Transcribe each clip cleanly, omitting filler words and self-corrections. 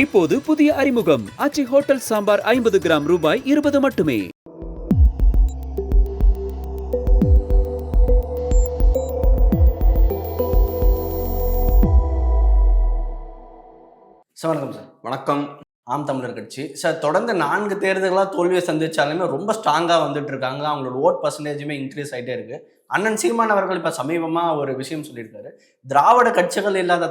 இப்போது புதிய அறிமுகம் ஆச்சி ஹோட்டல் சாம்பார் 50 கிராம் ரூபாய் 20 மட்டுமே. சார் வணக்கம் சார். வணக்கம். ஆம் தமிழர் கட்சி சார் தொடர்ந்து 4 தேர்தல்களாக தோல்வியை சந்திச்சாலுமே ரொம்ப ஸ்ட்ராங்காக வந்துட்டு இருக்காங்க. அவங்களோட ஓட் பர்சன்டேஜுமே இன்க்ரீஸ் ஆகிட்டே இருக்கு. அண்ணன் சீமான் அவர்கள் இப்போ சமீபமாக ஒரு விஷயம் சொல்லியிருக்காரு. திராவிட கட்சிகள் இல்லாத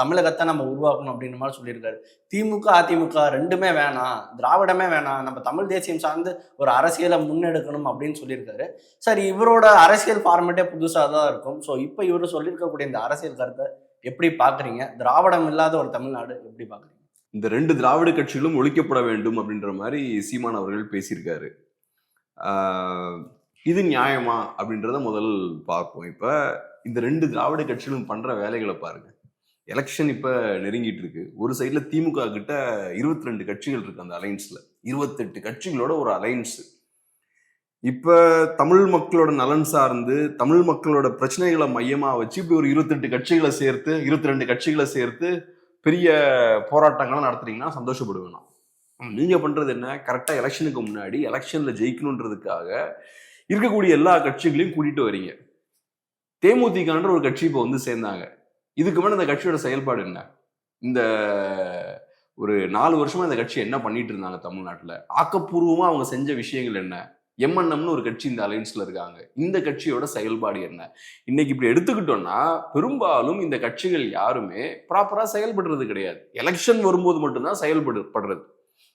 தமிழகத்தை நம்ம உருவாக்கணும் அப்படின்ற மாதிரி சொல்லியிருக்காரு. திமுக அதிமுக ரெண்டுமே வேணாம், திராவிடமே வேணாம், நம்ம தமிழ் தேசியம் சார்ந்து ஒரு அரசியலை முன்னெடுக்கணும் அப்படின்னு சொல்லியிருக்காரு. சார் இவரோட அரசியல் ஃபார்மேட்டே புதுசாக தான் இருக்கும். ஸோ இப்போ இவர் சொல்லியிருக்கக்கூடிய இந்த அரசியல் கருத்தை எப்படி பார்க்குறீங்க? திராவிடம் இல்லாத ஒரு தமிழ்நாடு எப்படி பார்க்குறீங்க? இந்த 2 திராவிட கட்சிகளும் ஒழிக்கப்பட வேண்டும் அப்படின்ற மாதிரி சீமான் அவர்கள் பேசியிருக்காரு. இது நியாயமா அப்படின்றத முதல் பார்ப்போம். இப்ப இந்த 2 திராவிட கட்சிகளும் பண்ற வேலைகளை பாருங்க. எலெக்ஷன் இப்ப நெருங்கிட்டு இருக்கு. ஒரு சைட்ல திமுக கிட்ட 22 கட்சிகள் இருக்கு. அந்த அலைன்ஸ்ல 28 கட்சிகளோட ஒரு அலைன்ஸ். இப்ப தமிழ் மக்களோட நலன் சார்ந்து தமிழ் மக்களோட பிரச்சனைகளை மையமா வச்சு இப்படி ஒரு 22 கட்சிகளை சேர்த்து பெரிய போராட்டங்கள்லாம் நடத்துறீங்கன்னா சந்தோஷப்படுவேன் நான். நீங்க பண்றது என்ன? கரெக்டா எலெக்ஷனுக்கு முன்னாடி எலெக்ஷன்ல ஜெயிக்கணுன்றதுக்காக இருக்கக்கூடிய எல்லா கட்சிகளையும் கூட்டிட்டு வரீங்க. தேமுதிகன்ற ஒரு கட்சி இப்போ வந்து சேர்ந்தாங்க. இதுக்கு மேல இந்த கட்சியோட செயல்பாடு என்ன? இந்த ஒரு 4 வருஷமா இந்த கட்சி என்ன பண்ணிட்டு இருந்தாங்க தமிழ்நாட்டுல? ஆக்கப்பூர்வமா அவங்க செஞ்ச விஷயங்கள் என்ன? எம்என்எம்னு ஒரு கட்சி இந்த அலைன்ஸ்ல இருக்காங்க. இந்த கட்சியோட செயல்பாடு என்ன? இன்னைக்கு இப்படி எடுத்துக்கிட்டோம்னா பெரும்பாலும் இந்த கட்சிகள் யாருமே ப்ராப்பரா செயல்படுறது கிடையாது. எலெக்ஷன் வரும்போது மட்டும்தான் செயல்படுறது.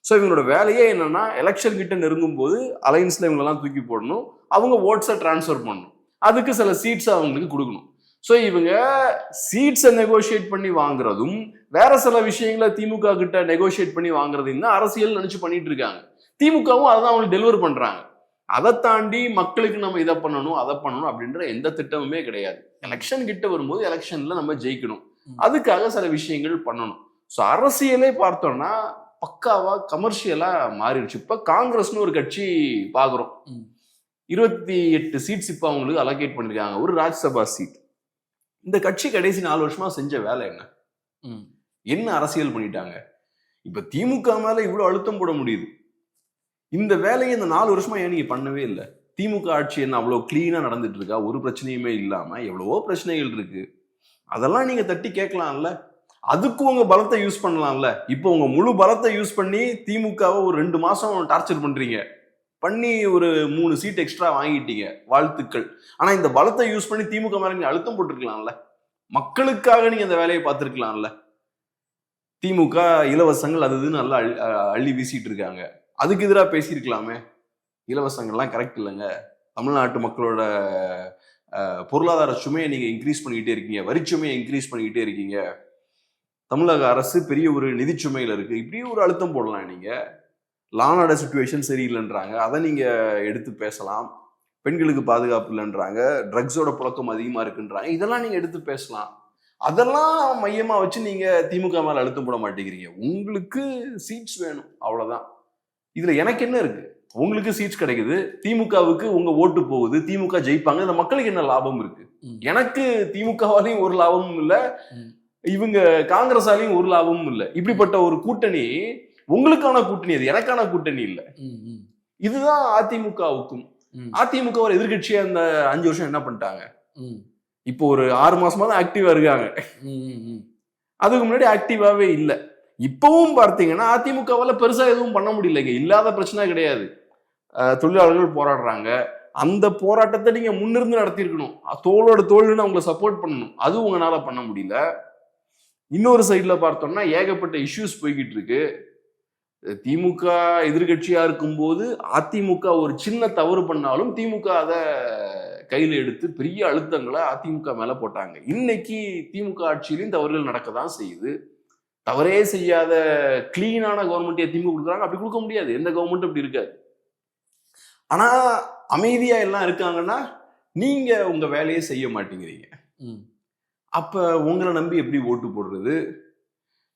ஸோ இவங்களோட வேலையே என்னன்னா, எலெக்ஷன் கிட்ட நெருங்கும் போது அலைன்ஸ்ல இவங்களெல்லாம் தூக்கி போடணும், அவங்க ஓட்ஸை டிரான்ஸ்ஃபர் பண்ணணும், அதுக்கு சில சீட்ஸ் அவங்களுக்கு கொடுக்கணும். ஸோ இவங்க சீட்ஸை நெகோசியேட் பண்ணி வாங்குறதும் வேற சில விஷயங்களை திமுக கிட்ட நெகோசியேட் பண்ணி வாங்குறதையும் தான் அரசியல் நினைச்சு பண்ணிட்டு இருக்காங்க. திமுகவும் அதான் அவங்களுக்கு டெலிவர் பண்றாங்க. அதை தாண்டி மக்களுக்கு நம்ம இதை பண்ணணும் அதை பண்ணணும் அப்படின்ற எந்த திட்டமுமே கிடையாது. எலெக்ஷன் கிட்ட வரும்போது எலெக்ஷன்ல நம்ம ஜெயிக்கணும், அதுக்காக சில விஷயங்கள் பண்ணணும். ஸோ அரசியலே பார்த்தோம்னா பக்காவா கமர்ஷியலா மாறிடுச்சு. இப்ப காங்கிரஸ்னு ஒரு கட்சி பாக்குறோம். 28 சீட்ஸ் இப்ப அவங்களுக்கு அலோகேட் பண்ணிருக்காங்க, ஒரு ராஜ்யசபா சீட். இந்த கட்சி கடைசி 4 வருஷமா செஞ்ச வேலை என்ன அரசியல் பண்ணிட்டாங்க? இப்ப திமுக மேல இவ்வளவு அழுத்தம் போட முடியுது. இந்த வேலையை இந்த 4 வருஷமா ஏன் நீங்க பண்ணவே இல்லை? திமுக ஆட்சி என்ன அவ்வளவு கிளீனா நடந்துட்டு இருக்கா? ஒரு பிரச்சனையுமே இல்லாம எவ்வளவோ பிரச்சனைகள் இருக்கு. அதெல்லாம் நீங்க தட்டி கேட்கலாம்ல. அதுக்கு உங்க பலத்தை யூஸ் பண்ணலாம்ல. இப்போ உங்க முழு பலத்தை யூஸ் பண்ணி திமுகவை ஒரு 2 மாசம் டார்ச்சர் பண்றீங்க, பண்ணி ஒரு 3 சீட் எக்ஸ்ட்ரா வாங்கிட்டீங்க, வாழ்த்துக்கள். ஆனா இந்த பலத்தை யூஸ் பண்ணி திமுக மேல நீங்க அழுத்தம் போட்டிருக்கலாம்ல. மக்களுக்காக நீங்க அந்த வேலையை பார்த்திருக்கலாம்ல. திமுக இலவசங்கள் அது இதுன்னு நல்லா அள்ளி வீசிட்டு இருக்காங்க, அதுக்கு எதிராக பேசியிருக்கலாமே. இலவசங்கள்லாம் கரெக்ட் இல்லைங்க. தமிழ்நாட்டு மக்களோட பொருளாதார சுமையை நீங்க இன்க்ரீஸ் பண்ணிக்கிட்டே இருக்கீங்க, வரிச்சுமையை இன்க்ரீஸ் பண்ணிக்கிட்டே இருக்கீங்க. தமிழக அரசு பெரிய ஒரு நிதி சுமையில இருக்கு, இப்படி ஒரு அழுத்தம் போடலாம். நீங்க லா அண்ட் ஆர்டர் சிச்சுவேஷன் சரியில்லைன்றாங்க, அதை நீங்க எடுத்து பேசலாம். பெண்களுக்கு பாதுகாப்பு இல்லைன்றாங்க, ட்ரக்ஸோட புழக்கம் அதிகமா இருக்குன்றாங்க, இதெல்லாம் நீங்க எடுத்து பேசலாம். அதெல்லாம் மையமா வச்சு நீங்க திமுக மேல அழுத்தம் போட மாட்டேங்கிறீங்க. உங்களுக்கு சீட்ஸ் வேணும், அவ்வளவுதான். இதுல எனக்கு என்ன இருக்கு? உங்களுக்கு சீட்ஸ் கிடைக்குது, திமுகவுக்கு உங்க ஓட்டு போகுது, திமுக ஜெயிப்பாங்க, இந்த மக்களுக்கு என்ன லாபம் இருக்கு? எனக்கு திமுகவாலையும் ஒரு லாபமும் இல்லை, இவங்க காங்கிரஸாலையும் ஒரு லாபமும் இல்லை. இப்படிப்பட்ட ஒரு கூட்டணி உங்களுக்கான கூட்டணி, அது எனக்கான கூட்டணி இல்லை. இதுதான் அதிமுகவுக்கும். அதிமுக ஒரு எதிர்கட்சியா இந்த 5 வருஷம் என்ன பண்ணிட்டாங்க? இப்போ ஒரு 6 மாசமா தான் ஆக்டிவா இருக்காங்க. அதுக்கு முன்னாடி ஆக்டிவாவே இல்லை. இப்பவும் பார்த்தீங்கன்னா அதிமுகவால பெருசா எதுவும் பண்ண முடியலைங்க. இல்லாத பிரச்சனை கிடையாது. தொழிலாளர்கள் போராடுறாங்க, அந்த போராட்டத்தை நீங்க முன்னிருந்து நடத்திருக்கணும், தோளோட தோல்னு அவங்களை சப்போர்ட் பண்ணணும், அது உங்களால பண்ண முடியல. இன்னொரு சைட்ல பார்த்தோம்னா ஏகப்பட்ட இஷ்யூஸ் போய்கிட்டு இருக்கு. திமுக எதிர்கட்சியா இருக்கும்போது அதிமுக ஒரு சின்ன தவறு பண்ணாலும் திமுக அதை கையில எடுத்து பெரிய அழுத்தங்களை அதிமுக மேல போட்டாங்க. இன்னைக்கு திமுக ஆட்சியிலையும் தவறுகள் நடக்கதான் செய்யுது. தவறே செய்யாத கிளீனான கவர்மெண்ட் திமுக கொடுக்குறாங்க, அப்படி கொடுக்க முடியாது. எந்த கவர்மெண்ட்டும் அப்படி இருக்காது. ஆனா அமைதியா எல்லாம் இருக்காங்கன்னா நீங்க உங்க வேலையை செய்ய மாட்டேங்கிறீங்க. அப்ப உங்களை நம்பி எப்படி ஓட்டு போடுறது?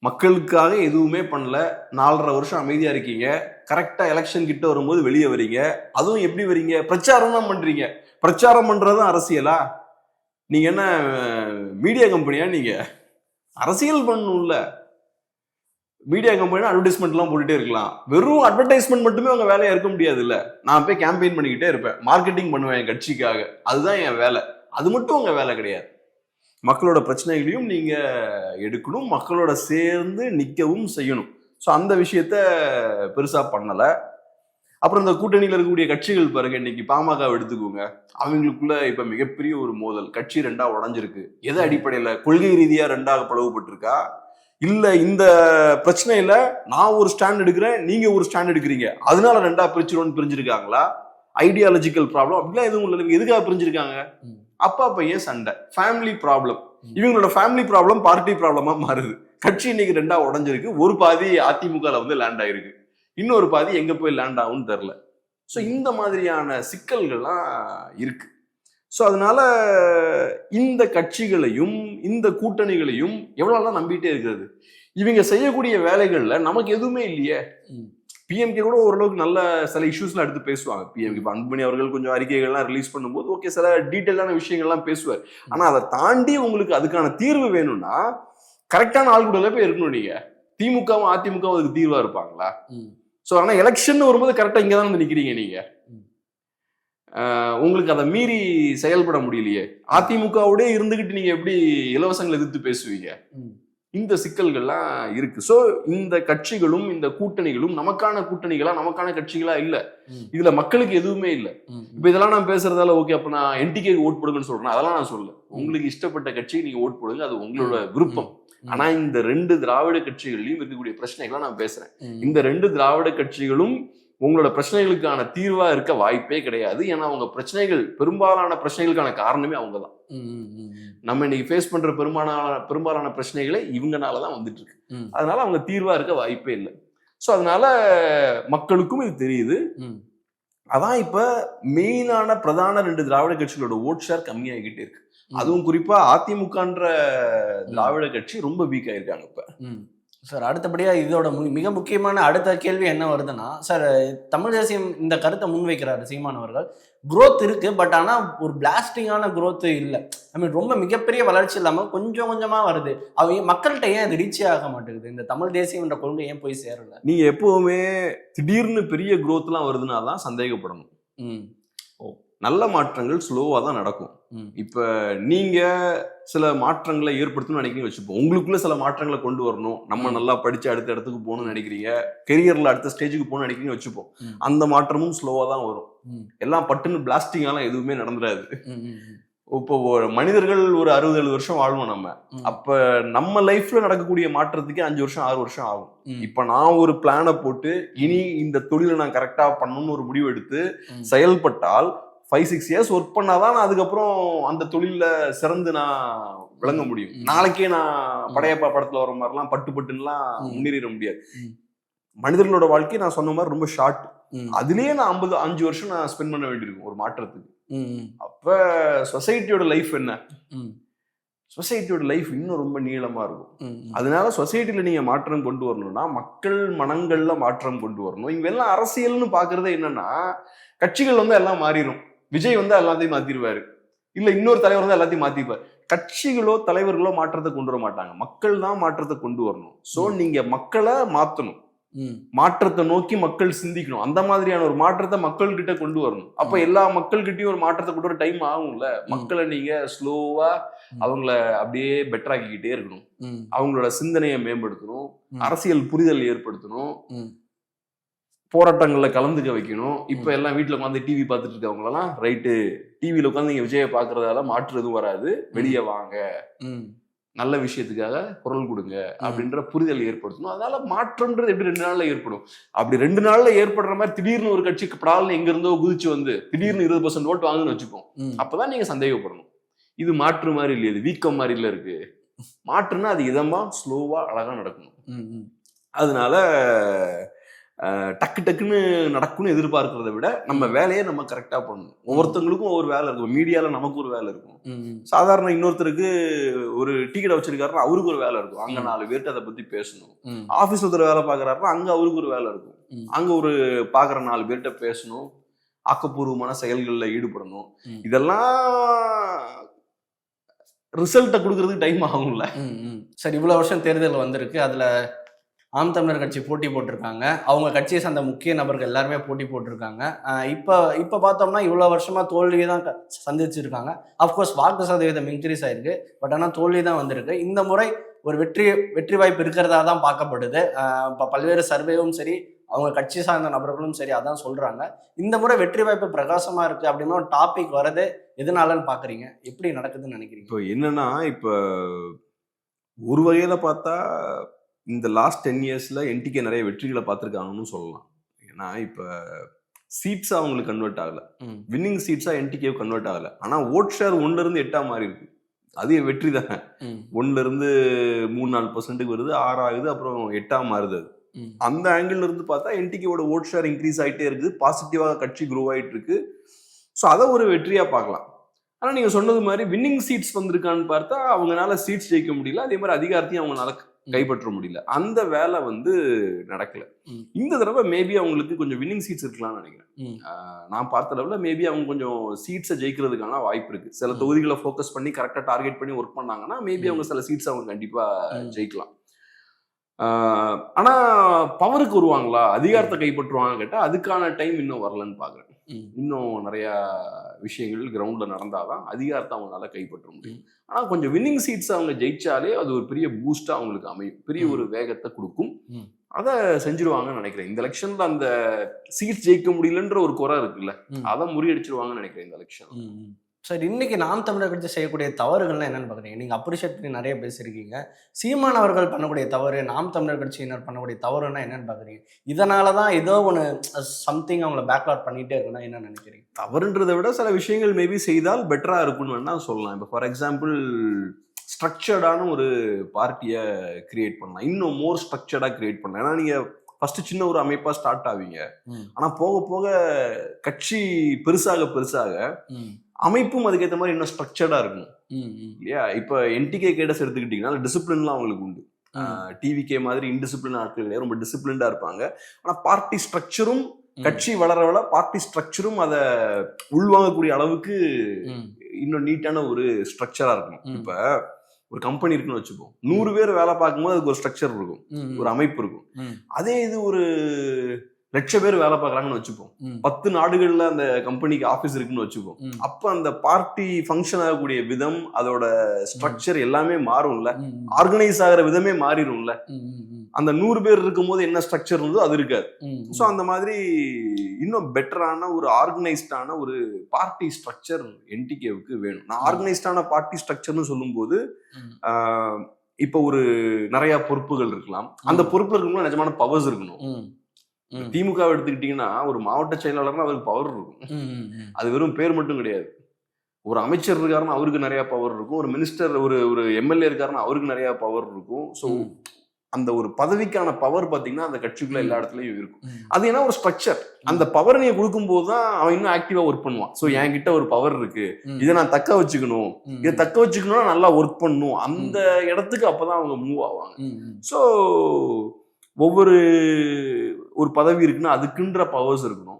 மக்களுக்காக எதுவுமே பண்ணல, 4.5 வருஷம் அமைதியா இருக்கீங்க. கரெக்டா எலெக்ஷன் கிட்ட வரும்போது வெளியே வரீங்க. அதுவும் எப்படி வரீங்க? பிரச்சாரம் தான் பண்றீங்க. பிரச்சாரம் பண்றதும் அரசியலா? நீங்க என்ன மீடியா கம்பெனியா? நீங்க அரசியல் பண்ணணும்ல. மீடியா கம்பெனி அட்வர்டைஸ்மெண்ட்லாம் போட்டுட்டே இருக்கலாம். வெறும் அட்வர்டைஸ்மெண்ட் மட்டுமே அவங்க வேலையா இருக்க முடியாது இல்ல. நான் போய் கேம்பெயின் பண்ணிக்கிட்டே இருப்பேன், மார்க்கெட்டிங் பண்ணுவேன் என் கட்சிக்காக, அதுதான் என் வேலை. அது மட்டும் உங்க வேலை கிடையாது. மக்களோட பிரச்சனைகளையும் நீங்க எடுக்கணும், மக்களோட சேர்ந்து நிற்கவும் செய்யணும். ஸோ அந்த விஷயத்த பெருசா பண்ணல. அப்புறம் இந்த கூட்டணியில் இருக்கக்கூடிய கட்சிகள் பாருங்க, இன்னைக்கு பாமக எடுத்துக்கோங்க, அவங்களுக்குள்ள இப்ப மிகப்பெரிய ஒரு மோதல், கட்சி ரெண்டா உடஞ்சிருக்கு. எது அடிப்படையில? கொள்கை ரீதியா ரெண்டாக பிளவுபட்டிருக்கா, இல்ல இந்த பிரச்சனையில நான் ஒரு ஸ்டாண்ட் எடுக்கிறேன், நீங்க ஒரு ஸ்டாண்ட் எடுக்கிறீங்க, அதனால ரெண்டா பிரிஞ்சிருக்காங்களா? ஐடியாலஜிக்கல் ப்ராப்ளம் அப்படிலாம் எதுவும் இல்லை. எதுக்காக பிரிஞ்சிருக்காங்க? அப்பா ஏன் சண்டை? Family problem. இவங்களோட ஃபேமிலி ப்ராப்ளம் பார்ட்டி ப்ராப்ளமா மாறுது. கட்சி இன்னைக்கு ரெண்டா உடஞ்சிருக்கு. ஒரு பாதி அதிமுக வந்து லேண்ட் ஆயிருக்கு, இன்னொரு பாதி எங்க போய் லேண்ட் ஆகும்னு தெரியல. ஸோ இந்த மாதிரியான சிக்கல்கள்லாம் இருக்கு. ஸோ அதனால இந்த கட்சிகளையும் இந்த கூட்டணிகளையும் எவ்வளவுதான் நம்பிட்டே இருக்கிறது? இவங்க செய்யக்கூடிய வேலைகள்ல நமக்கு எதுவுமே இல்லையே. பிஎம்கே கூட ஓரளவுக்கு நல்ல சில இஷ்யூஸ்லாம் எடுத்து பேசுவாங்க. பிஎம்கே அன்புமணி அவர்கள் கொஞ்சம் அறிக்கைகள்லாம் ரிலீஸ் பண்ணும்போது ஓகே சில டீட்டெயிலான விஷயங்கள்லாம் பேசுவார். ஆனா அதை தாண்டி உங்களுக்கு அதுக்கான தீர்வு வேணும்னா கரெக்டான ஆள் கூட போய் இருக்கணும். நீங்க திமுகவும் அதிமுகவும் அதுக்கு தீர்வா இருப்பாங்களா? ஸோ ஆனா எலெக்ஷன் வரும்போது கரெக்டா இங்கதான் வந்து நிக்கிறீங்க நீங்க. உங்களுக்கு அதை மீறி செயல்பட முடியலையே. அதிமுகவோட இருந்துகிட்டு நீங்க எப்படி இலவசங்களை எதிர்த்து பேசுவீங்க? இந்த சிக்கல்கள்லாம் இருக்கு. சோ இந்த கட்சிகளும் இந்த கூட்டணிகளும் நமக்கான கூட்டணிகளா நமக்கான கட்சிகளா இல்ல. இதுல மக்களுக்கு எதுவுமே இல்ல. இப்ப இதெல்லாம் நான் பேசுறதால ஓகே அப்ப நான் என்டிகே ஓட் போடுங்கன்னு சொல்றேன், அதெல்லாம் நான் சொல்ல. உங்களுக்கு இஷ்டப்பட்ட கட்சிக்கு நீங்க ஓட் போடுங்க, அது உங்களோட விருப்பம். ஆனா இந்த ரெண்டு திராவிட கட்சிகள்லயும் இருக்கக்கூடிய பிரச்சனைகளை நான் பேசுறேன். இந்த ரெண்டு திராவிட கட்சிகளும் உங்களோட பிரச்சனைகளுக்கான தீர்வா இருக்க வாய்ப்பே கிடையாது. ஏன்னா அவங்க பிரச்சனைகள், பெரும்பாலான பிரச்சனைகளுக்கான காரணமே அவங்கதான். நம்ம இன்னைக்கு ஃபேஸ் பண்ற பெரும்பாலான பிரச்சனைகளை இவங்கனாலதான் வந்துட்டு இருக்கு. அதனால அவங்க தீர்வா இருக்க வாய்ப்பே இல்லை. ஸோ அதனால மக்களுக்கும் இது தெரியுது. அதான் இப்ப மெயினான பிரதான ரெண்டு திராவிட கட்சிகளோட ஓட் ஷேர் கம்மியாகிக்கிட்டே இருக்கு. அதுவும் குறிப்பா அதிமுகன்ற திராவிட கட்சி ரொம்ப வீக் ஆயிருக்காங்க இப்ப. சார் அடுத்தபடியா இதோட மிக முக்கியமான அடுத்த கேள்வி என்ன வருதுன்னா, சார் தமிழ் தேசியம் இந்த கருத்தை முன்வைக்கிறாரு சீமான் அவர்கள். குரோத் இருக்கு, பட் ஆனா ஒரு பிளாஸ்டிங்கான குரோத் இல்லை. ஐ மீன் ரொம்ப மிகப்பெரிய வளர்ச்சி இல்லாம கொஞ்சம் கொஞ்சமா வருது. அவங்க மக்கள்கிட்ட ஏன் அது ரீச்சே ஆக மாட்டேங்குது? இந்த தமிழ் தேசியம் என்ற கொள்கை ஏன் போய் சேரல? நீங்க எப்பவுமே திடீர்னு பெரிய குரோத் எல்லாம் வருதுன்னா தான் சந்தேகப்படணும். நல்ல மாற்றங்கள் ஸ்லோவா தான் நடக்கும். இப்ப நீங்க சில மாற்றங்களை ஏற்படுத்தணும்னு நினைக்கிறீங்க வச்சுப்போம், உங்களுக்குள்ள சில மாற்றங்களை கொண்டு வரணும், நம்ம நல்லா படிச்சு அடுத்த இடத்துக்கு போகணும்னு நினைக்கிறீங்க, கெரியர்ல அடுத்த ஸ்டேஜுக்கு போகணும்னு நினைக்கிறீங்க வச்சுப்போம். அந்த மாற்றமும் ஸ்லோவா தான் வரும். எல்லாம் பட்டுன்னு பிளாஸ்டிங்காலாம் எதுவுமே நடந்துடாது. இப்போ மனிதர்கள் ஒரு 60-70 வருஷம் வாழ்வோம் நம்ம. அப்ப நம்ம லைஃப்ல நடக்கக்கூடிய மாற்றத்துக்கு 5 வருஷம் 6 வருஷம் ஆகும். இப்ப நான் ஒரு பிளானை போட்டு இனி இந்த தொழிலை நான் கரெக்டா பண்ணணும்னு ஒரு முடிவு எடுத்து செயல்பட்டால் 5-6 இயர்ஸ் ஒர்க் பண்ணாதான் நான் அதுக்கப்புறம் அந்த தொழில சிறந்து நான் விளங்க முடியும். நாளைக்கே நான் படையப்பா படத்துல வர மாதிரிலாம் பட்டுலாம் முன்னேறிட முடியாது. மனிதர்களோட வாழ்க்கை நான் சொன்ன மாதிரி ரொம்ப ஷார்ட். அதுலயே நான் 5 வருஷம் நான் ஸ்பெண்ட் பண்ண வேண்டியிருக்கும் ஒரு மாற்றத்துக்கு. அப்ப சொசைட்டியோட லைஃப் என்ன? சொசைட்டியோட லைஃப் இன்னும் ரொம்ப நீளமா இருக்கும். அதனால சொசைட்டில நீங்க மாற்றம் கொண்டு வரணும்னா மக்கள் மனங்கள்ல மாற்றம் கொண்டு வரணும். இங்க எல்லாம் அரசியல்னு பாக்குறதே என்னன்னா, கட்சிகள் வந்து எல்லாம் மாறிடும். விஜய் வந்து எல்லாத்தையும் மாத்திருவாரு, இல்ல இன்னொரு தலைவர் வந்து எல்லாத்தையும் மாத்திப்பாரு. கட்சிகளோ தலைவர்களோ மாற்றத்தை கொண்டு வர மாட்டாங்க, மக்கள் தான் மாற்றத்தை கொண்டு வரணும். சோ நீங்க மக்களை மாத்தணும், மாற்றத்தை நோக்கி மக்கள் சிந்திக்கணும். அந்த மாதிரியான ஒரு மாற்றத்தை மக்கள் கிட்ட கொண்டு வரணும். அப்ப எல்லா மக்கள் கிட்டயும் ஒரு மாற்றத்தை கொண்டு வர டைம் ஆகும்ல. மக்களை நீங்க ஸ்லோவா அவங்கள அப்படியே பெட்டர் ஆக்கிக்கிட்டே இருக்கணும். அவங்களோட சிந்தனையை மேம்படுத்தணும், அரசியல் புரிதல் ஏற்படுத்தணும், போராட்டங்கள்ல கலந்துக்க வைக்கணும். இப்ப எல்லாம் வீட்டுல உட்காந்து டிவி பார்த்துட்டு இருக்கவங்களெல்லாம் ரைட்டு, டிவியில உட்காந்து நீங்க விஜயை பாக்குறதால மாற்று எதுவும் வராது, வெளியே வாங்க, நல்ல விஷயத்துக்காக குரல் கொடுங்க அப்படின்ற புரிதல் ஏற்படுத்தணும். அதனால மாற்றம்ன்றது எப்படி 2 நாள்ல ஏற்படும்? அப்படி 2 நாள்ல ஏற்படுற மாதிரி திடீர்னு ஒரு கட்சிக்கு படால்னு எங்க இருந்தோ குதிச்சு வந்து திடீர்னு 20% ஓட்டு வாங்குன்னு வச்சுப்போம். அப்பதான் நீங்க சந்தேகப்படணும். இது மாற்று மாதிரி இல்லையா, இது வீக்கம் மாதிரி இல்ல இருக்கு. மாற்றுன்னா அது இதமா ஸ்லோவா அழகா நடக்கணும். அதனால டக்கு டக்குன்னு நடக்கும்னு எதிர்பார்க்கிறத விட நம்ம வேலையை நம்ம கரெக்டா பண்ணணும். ஒவ்வொருத்தவங்களுக்கும் ஒவ்வொரு வேலை இருக்கும். மீடியால நமக்கு ஒரு வேலை இருக்கும். சாதாரண இன்னொருத்தருக்கு ஒரு டீ கடை வச்சிருக்காருன்னா அவருக்கு ஒரு வேலை இருக்கும், அங்க 4 பேர்ட்டு அதை பத்தி பேசணும். ஆபீஸ் ஒருத்தர் வேலை பாக்குறாருன்னா அங்க அவருக்கு ஒரு வேலை இருக்கும், அங்க ஒரு பாக்குற 4 பேர்ட்ட பேசணும், ஆக்கப்பூர்வமான செயல்கள்ல ஈடுபடணும். இதெல்லாம் ரிசல்ட்டை கொடுக்கறதுக்கு டைம் ஆகும்ல. சரி, இவ்வளவு வருஷம் தேர்தல் வந்திருக்கு, அதுல ஆம் தமிழர் கட்சி போட்டி போட்டிருக்காங்க. அவங்க கட்சியை சார்ந்த முக்கிய நபர்கள் எல்லாருமே போட்டி போட்டிருக்காங்க. இப்போ பார்த்தோம்னா இவ்வளோ வருஷமா தோல்வியை தான் சந்திச்சிருக்காங்க. அஃப்கோர்ஸ் வாக்கு சதவீதம் இன்க்ரீஸ் ஆயிருக்கு, பட் ஆனால் தோல்வி தான் வந்திருக்கு. இந்த முறை ஒரு வெற்றி வாய்ப்பு இருக்கிறதா தான் பார்க்கப்படுது. இப்போ பல்வேறு சர்வேவும் சரி, அவங்க கட்சி சார்ந்த நபர்களும் சரி அதான் சொல்றாங்க. இந்த முறை வெற்றி வாய்ப்பு பிரகாசமா இருக்கு அப்படின்னு ஒரு டாபிக் வரது எதனாலன்னு பாக்குறீங்க? எப்படி நடக்குதுன்னு நினைக்கிறீங்க? இப்போ என்னன்னா, இப்போ ஒரு வகையில பார்த்தா இந்த லாஸ்ட் 10 இயர்ஸ்ல என்டிகே நிறைய வெற்றிகளை பார்த்துருக்காங்கன்னு சொல்லலாம். ஏன்னா இப்போ சீட்ஸா அவங்களுக்கு கன்வெர்ட் ஆகல, வின்னிங் சீட்ஸா என்டிகே கன்வெர்ட் ஆகல. ஆனா ஓட் ஷேர் 1ல இருந்து 8 மாறி இருக்கு. அது வெற்றி தானே. 1ல இருந்து 3-4% வருது, 6 ஆகுது, அப்புறம் 8 மாறுது. அந்த ஆங்கிள் இருந்து பார்த்தா என்டிகேவோட ஓட் ஷேர் இன்க்ரீஸ் ஆகிட்டே இருக்குது, பாசிட்டிவாக கட்சி க்ரோ ஆகிட்டு இருக்கு. ஸோ அதை ஒரு வெற்றியா பார்க்கலாம். ஆனால் நீங்க சொன்னது மாதிரி வின்னிங் சீட்ஸ் வந்திருக்கான்னு பார்த்தா அவங்களால சீட்ஸ் ஜெயிக்க முடியல, அதே மாதிரி அதிகாரத்தையும் அவங்களால கைப்பற்ற முடியல. அந்த வேலை நடக்கல. இந்த தடவை மேபி அவங்களுக்கு கொஞ்சம் வின்னிங் சீட்ஸ் இருக்கலாம்னு நினைக்கிறேன். நான் பார்த்த அளவில் மேபி அவங்க கொஞ்சம் சீட்ஸை ஜெயிக்கிறதுக்கான வாய்ப்பு இருக்கு. சில தொகுதிகளை ஃபோக்கஸ் பண்ணி கரெக்டாக டார்கெட் பண்ணி ஒர்க் பண்ணாங்கன்னா மேபி அவங்க சில சீட்ஸ் அவங்க கண்டிப்பா ஜெயிக்கலாம். ஆனா பவருக்கு வருவாங்களா, அதிகாரத்தை கைப்பற்றுவாங்க கேட்டா அதுக்கான டைம் இன்னும் வரலன்னு பாக்குறேன். இன்னும் நிறைய விஷயங்கள் கிரவுண்ட்ல நடந்தாதான் அதிகாரத்தை அவங்களால கைப்பற்ற முடியும். ஆனா கொஞ்சம் வின்னிங் சீட்ஸ் அவங்க ஜெயிச்சாலே அது ஒரு பெரிய பூஸ்டா அவங்களுக்கு அமையும், பெரிய ஒரு வேகத்தை கொடுக்கும். அதை செஞ்சிருவாங்கன்னு நினைக்கிறேன். இந்த எலெக்ஷன்ல அந்த சீட்ஸ் ஜெயிக்க முடியலன்ற ஒரு குறை இருக்குல்ல, அதை முறியடிச்சிருவாங்கன்னு நினைக்கிறேன் இந்த எலெக்ஷன். சார், இன்னைக்கு நாம் தமிழர் கட்சி செய்யக்கூடிய தவறுகள்லாம் என்னன்னு பாக்குறீங்க? நீங்க அப்ரிஷியேட் பண்ணி நிறைய பேசியிருக்கீங்க. சீமான் அவர்கள் பண்ணக்கூடிய தவறு, நாம் தமிழர் கட்சியினர் பண்ணக்கூடிய தவறுன்னா என்னன்னு பாக்குறீங்க? இதனாலதான் ஏதோ ஒன்று சம்திங் அவங்களை பேக்லாட் பண்ணிட்டே இருக்குன்னா என்ன நினைக்கிறீங்க? தவறுன்றதை விட சில விஷயங்கள் மேபி செய்தால் பெட்டரா இருக்கும்னு வேணா சொல்லலாம். இப்போ ஃபார் எக்ஸாம்பிள் ஸ்ட்ரக்சர்டான ஒரு பார்ட்டியை கிரியேட் பண்ணலாம், இன்னும் மோர் ஸ்ட்ரக்சர்டா கிரியேட் பண்ணலாம். ஏன்னா நீங்க ஃபர்ஸ்ட் சின்ன ஒரு அமைப்பா ஸ்டார்ட் ஆவீங்க, ஆனா போக போக கட்சி பெருசாக அமைப்பும் அதுக்கேற்ற மாதிரி இன்னும் ஸ்ட்ரக்சர்டா இருக்கணும் இல்லையா? இப்ப என்டிகே கேடஸ் எடுத்துக்கிட்டீங்கன்னா டிசிப்ளின்லாம் அவங்களுக்கு உண்டு. டிவிகே மாதிரி இன்டிசிப்ளின் ஆட்கள் கிடையாது, ரொம்ப டிசிப்ளின்டா இருப்பாங்க. ஆனா பார்ட்டி ஸ்ட்ரக்சரும் கட்சி வளர பார்ட்டி ஸ்ட்ரக்சரும் அதை உள்வாங்கக்கூடிய அளவுக்கு இன்னும் நீட்டான ஒரு ஸ்ட்ரக்சரா இருக்கணும். இப்ப ஒரு கம்பெனி இருக்குன்னு வச்சுப்போம், 100 பேர் வேலை பார்க்கும்போது அதுக்கு ஒரு ஸ்ட்ரக்சர் இருக்கும், ஒரு அமைப்பு இருக்கும். அதே இது ஒரு 1,00,000 பேர் வேலை பார்க்கறாங்கன்னு வச்சுப்போம், 10 நாடுகள்ல அந்த கம்பெனிக்கு ஆபீஸ் இருக்குன்னு வச்சுப்போம். அப்ப அந்த பார்ட்டி ஃபங்க்ஷன் ஆகக்கூடிய விதம், அதோட ஸ்ட்ரக்சர் எல்லாமே மாறும்ல, ஆர்கனைஸ் ஆகிற விதமே மாறிடும்ல. அந்த 100 பேர் இருக்கும் போது என்ன ஸ்ட்ரக்சர் இருந்தோ அது இருக்காது. ஸோ அந்த மாதிரி இன்னும் பெட்டரான ஒரு ஆர்கனைஸ்டான ஒரு பார்ட்டி ஸ்ட்ரக்சர் என்டிகேவுக்கு வேணும். நான் ஆர்கனைஸ்டான பார்ட்டி ஸ்ட்ரக்சர்னு சொல்லும் போது இப்ப ஒரு நிறைய பொறுப்புகள் இருக்கலாம், அந்த பொறுப்புல இருக்கணும் நிஜமான பவர்ஸ் இருக்கணும். திமுக எடுத்துக்கிட்டீங்கன்னா ஒரு மாவட்ட செயலாளர்னா அவருக்கு பவர் இருக்கும், அது வெறும் பேர் மட்டும் கிடையாது. ஒரு அமைச்சர் இருக்காருன்னா அவருக்கு நிறைய பவர் இருக்கும், ஒரு மினிஸ்டர் ஒரு எம்எல்ஏ இருக்காருன்னா அவருக்கு நிறைய பவர் இருக்கும். ஸோ அந்த ஒரு பதவிக்கான பவர் பாத்தீங்கன்னா அந்த கட்சிக்குள்ள எல்லா இடத்துலயும் இருக்கும். அது ஏன்னா ஒரு ஸ்ட்ரக்சர், அந்த பவர் நீங்க கொடுக்கும் போதுதான் அவன் இன்னும் ஆக்டிவா ஒர்க் பண்ணுவான். சோ என்கிட்ட ஒரு பவர் இருக்கு, இதை நான் தக்க வச்சுக்கணும், இதை தக்க வச்சுக்கணும்னா நல்லா ஒர்க் பண்ணணும், அந்த இடத்துக்கு அப்பதான் அவங்க மூவ் ஆவாங்க. சோ ஒவ்வொரு ஒரு பதவி இருக்குன்னா அதுக்குன்ற பவர்ஸ் இருக்கணும்.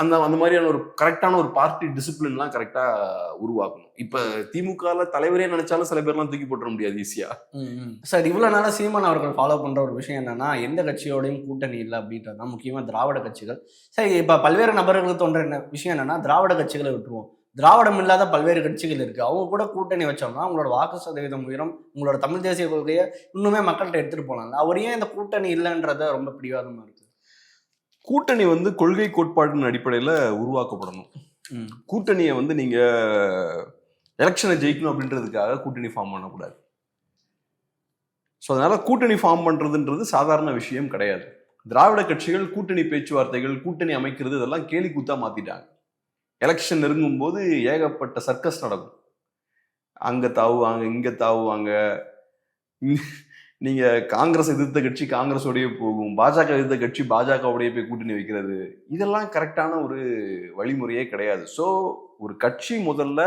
அந்த மாதிரியான ஒரு கரெக்டான ஒரு பார்ட்டி டிசிப்ளின்லாம் கரெக்டா உருவாக்கணும். இப்ப திமுக தலைவரே நினைச்சாலும் சில பேர்லாம் தூக்கி போட்டுற முடியாது ஈஸியா. சார், இவ்வளவு நாளா சீமான் அவர்கள் ஃபாலோ பண்ற ஒரு விஷயம் என்னன்னா, எந்த கட்சியோடையும் கூட்டணி இல்லை அப்படின்றதுதான், முக்கியமா திராவிட கட்சிகள். சரி, இப்ப பல்வேறு நபர்களுக்கு தோன்ற விஷயம் என்னன்னா, திராவிட கட்சிகளை விட்டுருவோம், திராவிடம் இல்லாத பல்வேறு கட்சிகள் இருக்கு, அவங்க கூட கூட்டணி வச்சோம்னா உங்களோட வாக்கு சதவீதம் உயரம், உங்களோட தமிழ் தேசிய கொள்கையை இன்னுமே மக்கள்கிட்ட எடுத்துட்டு போனாங்க. அவர் ஏன் இந்த கூட்டணி இல்லைன்றத ரொம்ப பிடிவாதமா இருக்கு? கூட்டணி கொள்கை கோட்பாட்டின் அடிப்படையில உருவாக்கப்படணும். கூட்டணியை நீங்க எலெக்ஷனை ஜெயிக்கணும் அப்படின்றதுக்காக கூட்டணி ஃபார்ம் பண்ணக்கூடாது. ஸோ அதனால கூட்டணி ஃபார்ம் பண்றதுன்றது சாதாரண விஷயம் கிடையாது. திராவிட கட்சிகள் கூட்டணி பேச்சுவார்த்தைகள், கூட்டணி அமைக்கிறது இதெல்லாம் கேலி கூத்தா மாத்திட்டாங்க. எலெக்ஷன் நெருங்கும் போது ஏகப்பட்ட சர்க்கஸ் நடக்கும். அங்க தாவுவாங்க, இங்க தாவுவாங்க. நீங்க காங்கிரஸ் எதிர்த்த கட்சி காங்கிரஸோடய போகும், பாஜக எதிர்த்த கட்சி பாஜகவுடைய போய் கூட்டணி வைக்கிறது, இதெல்லாம் கரெக்டான ஒரு வழிமுறையே கிடையாது. ஸோ ஒரு கட்சி முதல்ல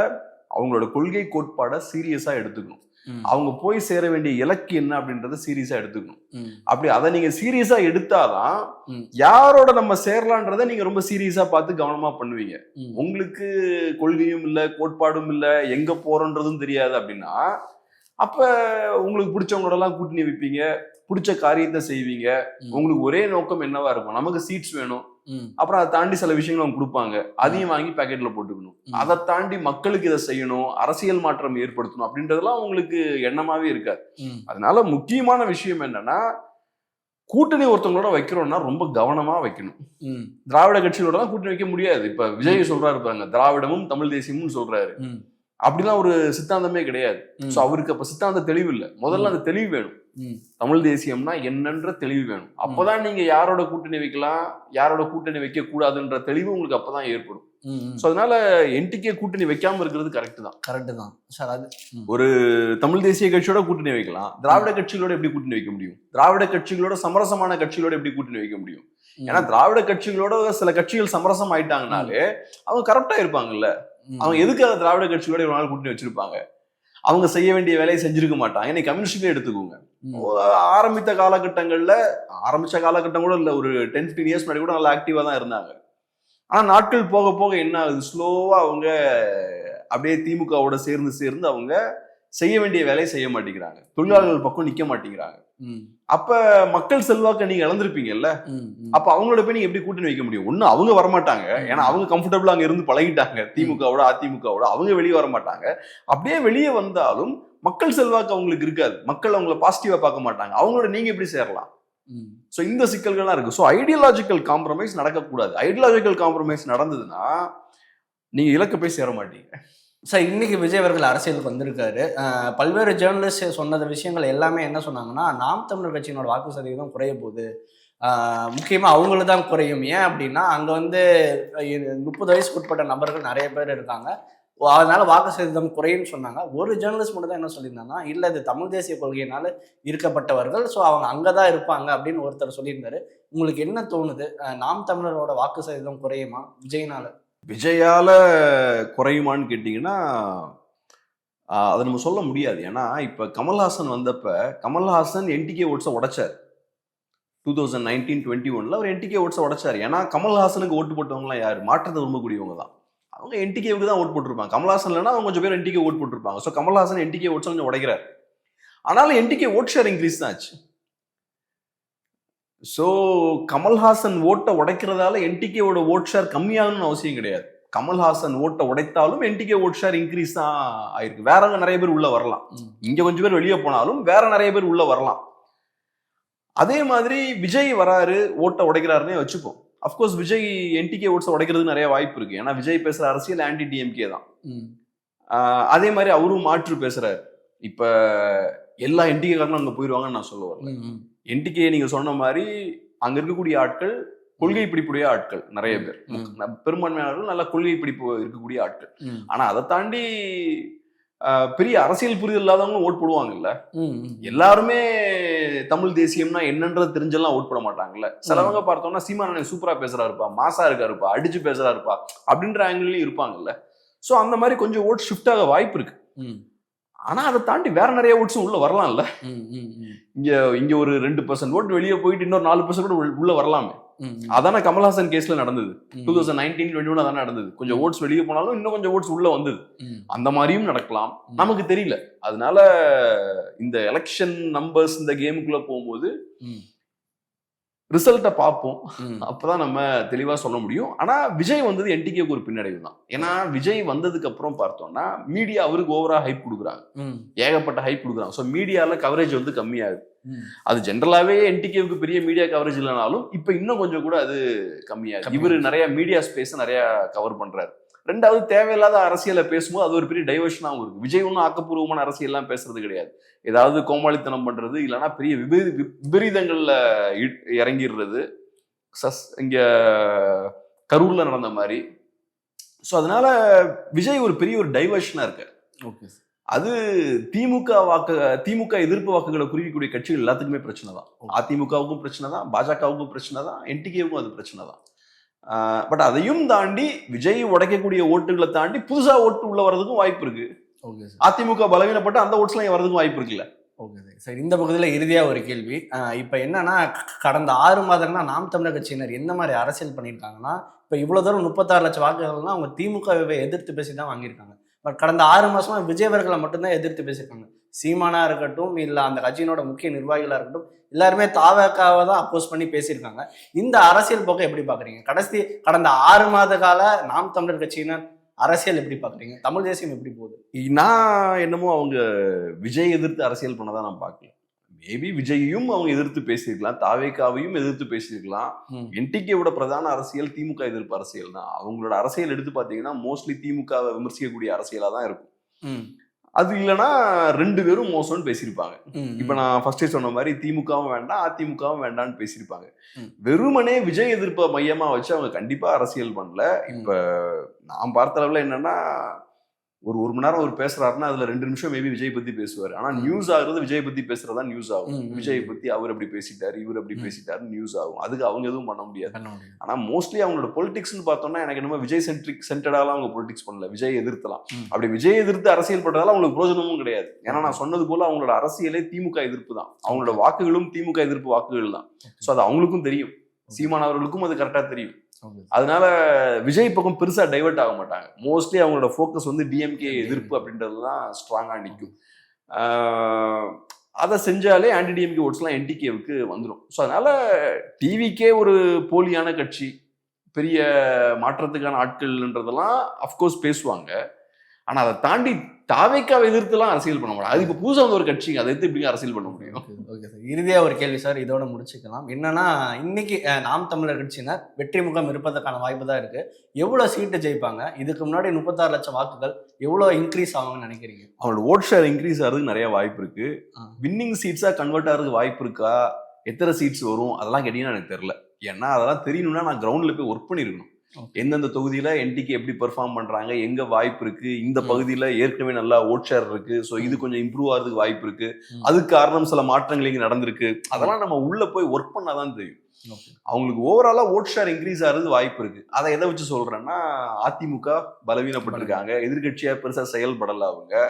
அவங்களோட கொள்கை கோட்பாடை சீரியஸா எடுத்துக்கணும். அவங்க போய் சேர வேண்டிய இலக்கு என்ன அப்படின்றத சீரியஸா எடுத்துக்கணும். அப்படி அதை நீங்க சீரியஸா எடுத்தாதான் யாரோட நம்ம சேரலான்றத நீங்க ரொம்ப சீரியஸா பார்த்து கவனமா பண்ணுவீங்க. உங்களுக்கு கொள்கையும் இல்ல, கோட்பாடும் இல்ல, எங்க போறோன்றதும் தெரியாது அப்படின்னா அப்ப உங்களுக்கு பிடிச்சவங்களோட எல்லாம் கூட்டணி வைப்பீங்க, பிடிச்ச காரியத்தை செய்வீங்க. ம். உங்களுக்கு ஒரே நோக்கம் என்னவா இருக்கும்? நமக்கு சீட்ஸ் வேணும். ம். அப்புறம் அதை தாண்டி சில விஷயங்கள் அவங்க கொடுப்பாங்க, அதையும் வாங்கி பேக்கெட்ல போட்டுக்கணும். ம். அதை தாண்டி மக்களுக்கு இதை செய்யணும், அரசியல் மாற்றம் ஏற்படுத்தணும் அப்படின்றதெல்லாம் உங்களுக்கு எண்ணமாவே இருக்காது. ம். அதனால முக்கியமான விஷயம் என்னன்னா, கூட்டணி ஒருத்தவங்களோட வைக்கிறோம்னா ரொம்ப கவனமா வைக்கணும். ம். திராவிட கட்சிகளோட தான் கூட்டணி வைக்க முடியாது. இப்ப விஜய் சொல்றாரு பாருங்க, திராவிடமும் தமிழ் தேசியமும் சொல்றாரு. ம். அப்படிலாம் ஒரு சித்தாந்தமே கிடையாது. ம். சோ அவருக்கு அப்ப சித்தாந்த தெளிவு இல்ல. முதல்ல அந்த தெளிவு வேணும். ம். தமிழ் தேசியம்னா என்னன்ற தெளிவு வேணும். அப்பதான் நீங்க யாரோட கூட்டணி வைக்கலாம், யாரோட கூட்டணி வைக்க கூடாதுன்ற தெளிவு உங்களுக்கு அப்பதான் ஏற்படும். ம். சோ அதனால என்டிகே கூட்டணி வைக்காம இருக்கிறது கரெக்ட் தான். கரெக்ட் தான் சார். அது ஒரு தமிழ் தேசிய கட்சியோட கூட்டணி வைக்கலாம், திராவிட கட்சிகளோட எப்படி கூட்டணி வைக்க முடியும்? திராவிட கட்சிகளோட சமரசமான கட்சிகளோட எப்படி கூட்டணி வைக்க முடியும்? ஏன்னா திராவிட கட்சிகளோட சில கட்சிகள் சமரசம் ஆயிட்டாங்கனாலே அவங்க கரெக்டா இருப்பாங்கல்ல. அவங்க எதுக்கு அதை திராவிட கட்சிகளோட ஒரு நாள் கூட்டணி வச்சிருப்பாங்க? அவங்க செய்ய வேண்டிய வேலையை செஞ்சிருக்க மாட்டாங்க. இன்னைக்கு கம்யூனிஸ்ட்லயே எடுத்துக்கோங்க. ஆரம்பிச்ச காலகட்டம் கூட இல்ல, ஒரு 10-15 இயர்ஸ் முன்னாடி கூட நல்லா ஆக்டிவா தான் இருந்தாங்க. ஆனா நாட்கள் போக போக என்ன ஆகுது, ஸ்லோவா அவங்க அப்படியே திமுகவோட சேர்ந்து அவங்க செய்ய வேண்டிய வேலையை செய்ய மாட்டேங்கிறாங்க, தொழிலாளர்கள் பக்கம் நிக்க மாட்டேங்கிறாங்க. அப்ப மக்கள் செல்வாக்க நீங்க இழந்திருப்பீங்கல்ல. அப்ப அவங்களோட போய் நீங்க எப்படி கூட்டணி வைக்க முடியும்? ஒண்ணு அவங்க வரமாட்டாங்க, ஏன்னா அவங்க கம்ஃபர்டபுளா அங்க இருந்து பழகிட்டாங்க திமுகவோட அதிமுகவோட. அவங்க வெளியே வர மாட்டாங்க. அப்படியே வெளியே வந்தாலும் மக்கள் செல்வாக்கு அவங்களுக்கு இருக்காது, மக்கள் அவங்கள பாசிட்டிவா பார்க்க மாட்டாங்க. அவங்களோட நீங்க எப்படி சேரலாம்? சோ இந்த சிக்கல்கள்லாம் இருக்கு. சோ ஐடியாலஜிக்கல் காம்ப்ரமைஸ் நடக்கக்கூடாது. ஐடியாலஜிக்கல் காம்ப்ரமைஸ் நடந்ததுன்னா நீங்க இலக்க போய் சேர மாட்டீங்க. சார், இன்னைக்கு விஜய் அவர்கள் அரசியலுக்கு வந்திருக்காரு. பல்வேறு ஜேர்னலிஸ்ட் சொன்னது விஷயங்கள் எல்லாமே என்ன சொன்னாங்கன்னா, நாம் தமிழர் கட்சியினோட வாக்கு சதவீதம் குறைய போகுது, முக்கியமாக அவங்களுக்கு தான் குறையும். ஏன் அப்படின்னா அங்கே வந்து 30 வயசுக்கு உட்பட்ட நபர்கள் நிறைய பேர் இருக்காங்க, அதனால வாக்கு சதவீதம் குறையும்னு சொன்னாங்க. ஒரு ஜேர்னலிஸ்ட் மட்டும் தான் என்ன சொல்லியிருந்தாங்கன்னா, இல்லை இது தமிழ் தேசிய கொள்கையினால இருக்கப்பட்டவர்கள், ஸோ அவங்க அங்கே தான் இருப்பாங்க அப்படின்னு ஒருத்தர் சொல்லியிருந்தாரு. உங்களுக்கு என்ன தோணுது, நாம் தமிழரோட வாக்கு சதவீதம் குறையுமா விஜய்னால? விஜயால குறையுமான்னு கேட்டீங்கன்னா அதை நம்ம சொல்ல முடியாது. ஏன்னா இப்ப கமல்ஹாசன் வந்தப்ப கமல்ஹாசன் என்டிகே ஓட்ஸை உடைச்சார். 2019-21 அவர் என்டிகே ஓட்ஸை உடைச்சார். ஏன்னா கமல்ஹாசனுக்கு ஓட்டு போட்டவங்கலாம் யாரு? மாற்றத்தை விரும்பக்கூடியவங்க தான். அவங்க என்டிகேவுக்கு தான் ஓட்டு போட்டிருப்பாங்க. கமல்ஹாசன் இல்லைன்னா அவங்க கொஞ்சம் பேர் என்டிகே ஓட்டு போட்டிருப்பாங்க. ஸோ கமல்ஹாசன் என்டிகே ஓட்ஸ் கொஞ்சம் உடைக்கிறார். ஆனாலும் என்டிகே ஓட் ஷேர் இன்க்ரீஸ் தான் ஆச்சு. ஸோ கமல்ஹாசன் ஓட்டை உடைக்கிறதால என்டிகேவோட ஓட் ஷேர் கம்மியாகணும்னு அவசியம் கிடையாது. கமல்ஹாசன் ஓட்டை உடைத்தாலும் என்டிகே ஓட் ஷேர் இன்க்ரீஸ் தான் ஆயிருக்கு. வேற நிறைய பேர் உள்ள வரலாம், இங்க கொஞ்சம் பேர் வெளியே போனாலும் வேற நிறைய பேர் உள்ள வரலாம். அதே மாதிரி விஜய் வராரு, ஓட்டை உடைக்கிறாருன்னே வச்சுப்போம். அப்கோர்ஸ் விஜய் என்டிகே ஓட்ஸை உடைக்கிறதுக்கு நிறைய வாய்ப்பு இருக்கு. ஏன்னா விஜய் பேசுற அரசியல் ஆன்டி டிஎம்கே தான். அதே மாதிரி அவரும் மாற்று பேசுறாரு. இப்ப எல்லா என்டிகே காரங்களும் அங்க போயிருவாங்கன்னு நான் சொல்ல வரல. என்டிகே நீங்க சொன்ன மாதிரி அங்க இருக்கக்கூடிய ஆட்கள் கொள்கை பிடிப்புடைய ஆட்கள் நிறைய பேர், பெரும்பான்மையானவர்கள் நல்ல கொள்கை பிடிப்பு இருக்கக்கூடிய ஆட்கள். ஆனா அதை தாண்டி பெரிய அரசியல் புரிதல் இல்லாதவங்களும் ஓட் போடுவாங்கல்ல. எல்லாருமே தமிழ் தேசியம்னா என்னன்றது தெரிஞ்செல்லாம் ஓட் போட மாட்டாங்கல்ல. சிலவங்க பார்த்தோம்னா சீமானன் சூப்பரா பேசுறாருப்பா, மாசா இருக்காருப்பா, அடிச்சு பேசுறாருப்பா அப்படின்ற ஆங்கிள்லயும் இருப்பாங்கல்ல. சோ அந்த மாதிரி கொஞ்சம் ஓட் ஷிஃப்ட் ஆக வாய்ப்பு இருக்கு. ஆனா அதை தாண்டி வேற நிறைய ஓட்ஸும் உள்ள வரலாம்ல. இங்க ஒரு 2% ஓட்டு வெளியே போயிட்டு இன்னொரு 4% கூட உள்ள வரலாமே. அதான கமல்ஹாசன் கேஸ்ல நடந்தது. 2019-21 அதான நடந்தது. கொஞ்சம் ஓட்ஸ் வெளியே போனாலும் இன்னும் கொஞ்சம் ஓட்ஸ் உள்ள வந்தது. அந்த மாதிரியும் நடக்கலாம், நமக்கு தெரியல. அதனால இந்த எலெக்ஷன் நம்பர்ஸ் இந்த கேமுக்குள்ள போகும்போது ரிசல்ட்டை பார்ப்போம், அப்பதான் நம்ம தெளிவா சொல்ல முடியும். ஆனா விஜய் வந்தது என்டிகேக்கு ஒரு பின்னடைவு தான். ஏன்னா விஜய் வந்ததுக்கு அப்புறம் பார்த்தோம்னா மீடியா அவருக்கு ஓவரா ஹைப் கொடுக்குறாங்க, ஏகப்பட்ட ஹைப் கொடுக்குறாங்க. ஸோ மீடியால கவரேஜ் வந்து கம்மியாகுது. அது ஜென்ரலாவே என்டிகேவுக்கு பெரிய மீடியா கவரேஜ் இல்லைனாலும் இப்ப இன்னும் கொஞ்சம் கூட அது கம்மியாகுது. இவரு நிறைய மீடியா ஸ்பேஸ் நிறைய கவர் பண்றாரு. ரெண்டாவது தேவையில்லாத அரசியலை பேசும்போது அது ஒரு பெரிய டைவர்ஷனாகவும் இருக்கு. விஜய் ஒன்றும் ஆக்கப்பூர்வமான அரசியல்லாம் பேசுறது கிடையாது. ஏதாவது கோமாளித்தனம் பண்றது, இல்லைன்னா பெரிய விபரீதங்கள்ல இறங்கிடுறது, இங்க கரூர்ல நடந்த மாதிரி. ஸோ அதனால விஜய் ஒரு பெரிய ஒரு டைவர்ஷனா இருக்கு. அது திமுக எதிர்ப்பு வாக்குகளை குறிக்கக்கூடிய கட்சிகள் எல்லாத்துக்குமே பிரச்சனை தான். அதிமுகவுக்கும் பிரச்சனை தான், பாஜகவுக்கும் பிரச்சனை தான், என்டிகேவுக்கும் அது பிரச்சனை தான். பட் அதையும் தாண்டி விஜய் உடைக்கக்கூடிய ஓட்டுகளை தாண்டி புதுசா ஓட்டு உள்ள வர்றதுக்கும் வாய்ப்பு இருக்கு. அதிமுக பலவீனப்பட்டு அந்த ஓட்ஸ்லாம் வர்றதுக்கும் வாய்ப்பு இருக்குல்ல. ஓகே சார், இந்த பகுதியில் இறுதியாக ஒரு கேள்வி. இப்போ என்னன்னா, கடந்த 6 மாதங்கள்னா நாம் தமிழர் கட்சியினர் எந்த மாதிரி அரசியல் பண்ணியிருக்காங்கன்னா, இப்போ இவ்வளோ தூரம் 36 லட்சம் வாக்குகள்லாம் அவங்க திமுகவை எதிர்த்து பேசி தான் வாங்கியிருக்காங்க. பட் கடந்த 6 மாசமா விஜய் அவர்களை மட்டும்தான் எதிர்த்து பேசியிருக்காங்க. சீமானா இருக்கட்டும் இல்ல அந்த கட்சியினோட முக்கிய நிர்வாகிகளா இருக்கட்டும் எல்லாருமே தாவேக்காவை தான் அப்போஸ் பண்ணி பேசியிருக்காங்க. இந்த அரசியல் போக்கை எப்படி பாக்குறீங்க? கடந்த 6 மாத கால நாம் தமிழர் கட்சியினர் அரசியல் எப்படி பாக்குறீங்க? தமிழ் தேசியம் எப்படி போகுது? நான் என்னமோ அவங்க விஜய் எதிர்த்து அரசியல் பண்ணதான் நான் பார்க்கல. மேபி விஜயையும் அவங்க எதிர்த்து பேசியிருக்கலாம், தாவேக்காவையும் எதிர்த்து பேசியிருக்கலாம். என்டிகேவோட பிரதான அரசியல் திமுக எதிர்ப்பு அரசியல் தான். அவங்களோட அரசியல் எடுத்து பார்த்தீங்கன்னா மோஸ்ட்லி திமுகவை விமர்சிக்கக்கூடிய அரசியலா தான் இருக்கும். அது இல்லைன்னா 2 பேரும் மோசம்னு பேசியிருப்பாங்க. இப்ப நான் ஃபர்ஸ்டே சொன்ன மாதிரி திமுகவும் வேண்டாம் அதிமுகவும் வேண்டாம்னு பேசியிருப்பாங்க. வெறுமனே விஜய் எதிர்ப்பை மையமா வச்சு அவங்க கண்டிப்பா அரசியல் பண்ணல. இப்ப நான் பார்த்த அளவுல என்னன்னா, ஒரு மணி நேரம் அவர் பேசுறாருன்னா அதுல 2 நிமிஷம் மேபி விஜய் பத்தி பேசுவாரு. ஆனா நியூஸ் ஆகுறது விஜய் பத்தி பேசுறதா நியூஸ் ஆகும். விஜய் பத்தி அவர் அப்படி பேசிட்டாரு, இவர் அப்படி பேசிட்டாரு நியூஸ் ஆகும். அதுக்கு அவங்க எதுவும் பண்ண முடியாது. ஆனா மோஸ்ட்லி அவங்களோட பொலிட்டிக்ஸ்னு பார்த்தோம்னா எனக்கு என்னமோ விஜய் சென்டரால அவங்க பொலிட்டிக்ஸ் பண்ணல, விஜய் எதிர்த்தலாம். அப்படி விஜய் எதிர்த்து அரசியல் பண்றதால அவங்களுக்கு பிரோஜனமும் கிடையாது. ஏன்னா நான் சொன்னது போல அவங்களோட அரசியலே திமுக எதிர்ப்பு தான். அவங்களோட வாக்குகளும் திமுக எதிர்ப்பு வாக்குகள் தான். ஸோ அது அவங்களுக்கும் தெரியும், சீமான் அவர்களுக்கும் அது கரெக்டா தெரியும். அதனால விஜய் பக்கம் பெருசா டைவர்ட் ஆக மாட்டாங்க. மோஸ்ட்லி அவங்களோட ஃபோக்கஸ் வந்து டிஎம்கே எதிர்ப்பு அப்படின்றதுதான் ஸ்ட்ராங்கா நிற்கும். அதை செஞ்சாலே ஆன்டி டிஎம்கே ஓட்ஸ்லாம் என்டிகேவுக்கு வந்துடும். ஸோ அதனால டிவிக்கே ஒரு போலியான கட்சி, பெரிய மாற்றத்துக்கான ஆட்கள்ன்றதெல்லாம் அஃப்கோர்ஸ் பேசுவாங்க. ஆனா அதை தாண்டி தாவேக்காவை எதிர்த்துலாம் அரசியல் பண்ண முடியாது. அது இப்போ புதுசாக வந்து ஒரு கட்சிங்க, அதை எடுத்து எப்படி அரசியல் பண்ண முடியும்? ஓகே சார், இறுதியா ஒரு கேள்வி சார், இதோட முடிச்சுக்கலாம். என்னன்னா, இன்னைக்கு நாம் தமிழர் கட்சியினர் வெற்றி முகம் இருப்பதற்கான வாய்ப்பு தான் இருக்கு. எவ்வளவு சீட்டு ஜெயிப்பாங்க? இதுக்கு முன்னாடி 36 லட்சம் வாக்குகள் எவ்வளவு இன்க்ரீஸ் ஆகும்னு நினைக்கிறீங்க? அவங்களோட ஓட் ஷேர் இன்க்ரீஸ் ஆகிறதுக்கு நிறைய வாய்ப்பு இருக்கு. வின்னிங் சீட்ஸா கன்வெர்ட் ஆகிறதுக்கு வாய்ப்பு இருக்கா, எத்தனை சீட்ஸ் வரும் அதெல்லாம் கேட்டீங்கன்னா எனக்கு தெரியல. ஏன்னா அதெல்லாம் தெரியணும்னா நான் கிரவுண்ட்ல போய் ஒர்க் பண்ணிருக்கணும். எந்தெந்த தொகுதியில என்டிகே எப்படி பெர்ஃபார்ம் பண்றாங்க, எங்க வாய்ப்பு இருக்கு, இந்த பகுதியில ஏற்கனவே நல்லா ஓட் ஷேர் இருக்கு, ஸோ இது கொஞ்சம் இம்ப்ரூவ் ஆகிறதுக்கு வாய்ப்பு இருக்கு, அதுக்கு காரணம் சில மாற்றங்கள் இங்க நடந்திருக்கு, அதெல்லாம் நம்ம உள்ள போய் ஒர்க் பண்ணாதான் தெரியும். அவங்களுக்கு ஓவராலா ஓட் ஷேர் இன்க்ரீஸ் ஆகிறது வாய்ப்பு இருக்கு. அதை எதை வச்சு சொல்றேன்னா, அதிமுக பலவீனப்பட்டிருக்காங்க, எதிர்கட்சியா பெருசா செயல்படல அவங்க.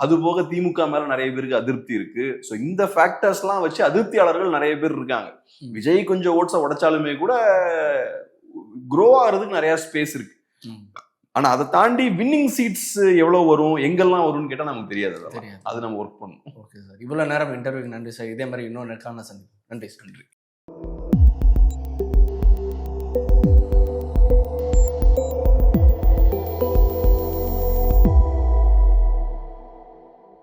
அது போக திமுக மேல நிறைய பேருக்கு அதிருப்தி இருக்கு. ஸோ இந்த ஃபேக்டர்ஸ் எல்லாம் வச்சு அதிருப்தியாளர்கள் நிறைய பேர் இருக்காங்க. விஜய் கொஞ்சம் ஓட்ஸை உடைச்சாலுமே கூட க்ரோ ஆகிறதுக்கு நிறைய ஸ்பேஸ் இருக்கு. ஆனா அதை தாண்டி வின்னிங் சீட்ஸ் எவ்வளவு வரும், எங்கெல்லாம் வரும்னு கேட்டா நமக்கு தெரியாது. அது நம்ம ஒர்க் பண்ணணும். ஓகே சார், இவ்வளவு நேரம் இன்டர்வியூக்கு நன்றி சார். இதே மாதிரி இன்னொரு நேர்காணல சந்திப்போம். நன்றி சார். நன்றி.